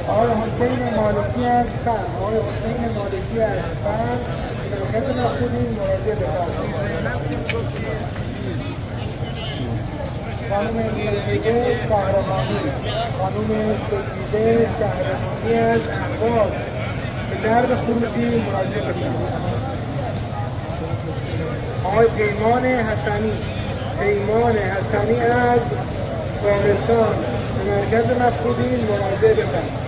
آقای حسین مالکی هستن. آقای حسین مالکی هستن. مرکز نخودین مراجعه بفرمایید. خانم سیده شهرمانی، خانم سیده شهرمانی از اهواز به درد خروجی مراجعه بفرمایید. آقای پیمان حسنی، پیمان حسنی از باغستان به مرکز مفقودین مراجعه بفرمایید.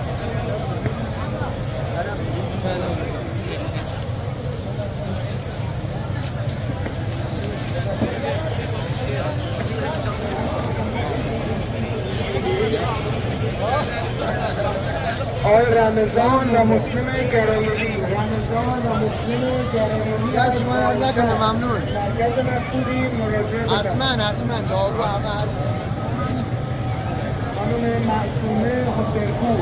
آقای رمضان و مسلم گرامی، رمضان و مسلم گرامی دست من از نکنه ممنون. مرکز مفقودین مراجعه بفرمایید. حتما دارو همه خانم معصومه حسینپور،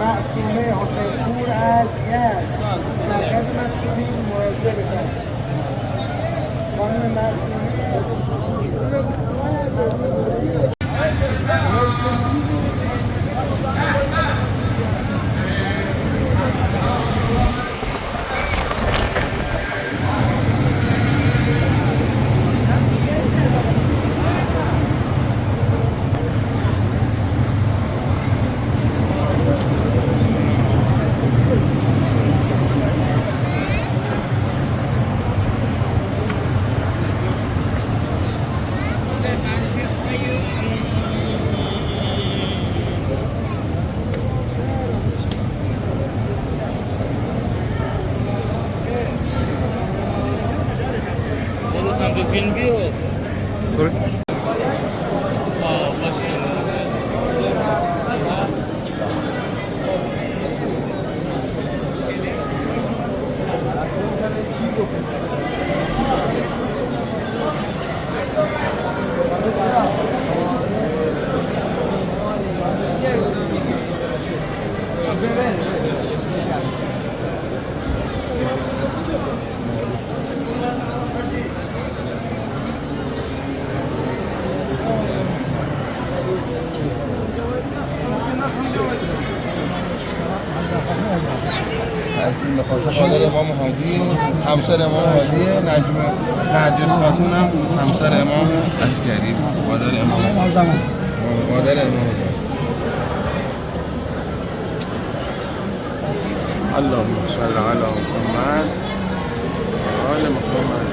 معصومه حسینپور از یزد مرکز مفقودین مراجعه بفرمایید. خانم معصومه فیلم بیاد. خاطر امام هادی، همسر امام هادی، نرجس خاتون هم همسر امام عسکری، مادر امام اللهم صل علی محمد و آل محمد.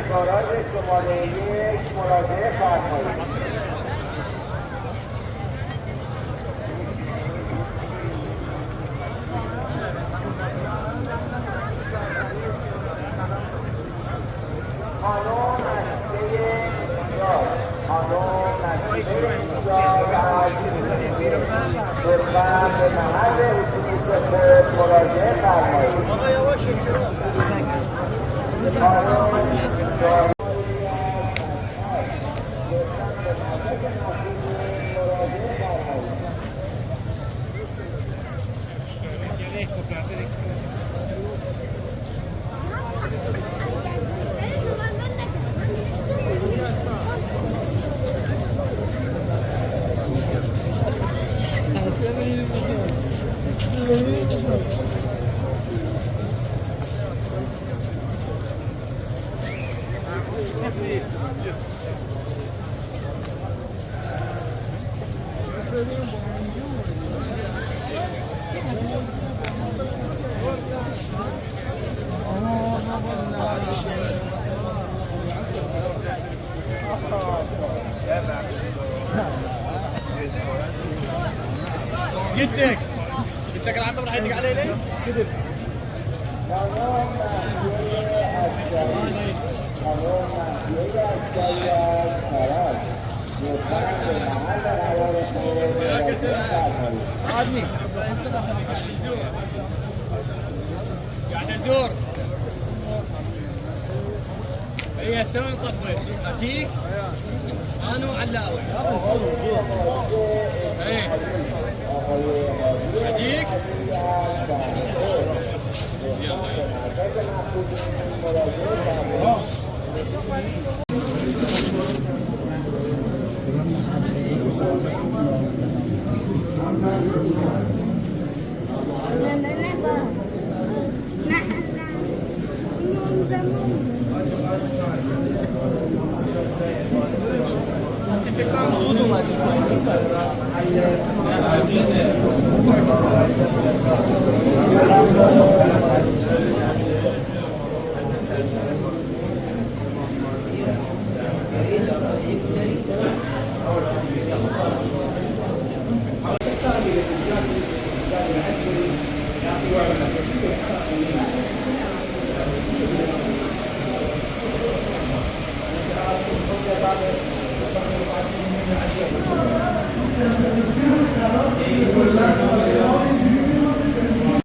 گاراژ شماره 1 مراجعه فرمایید. خانم نشته اینجا خانم نشته اینجا لطفاً به محل اتوبوس خود مراجعه فرمایید. جدك جدك العطب راح يدق علي ليه؟ كذب عادني قاعد ازور اي استوي نطفي اجيك انا وعلاوي اي اجيك Gracias.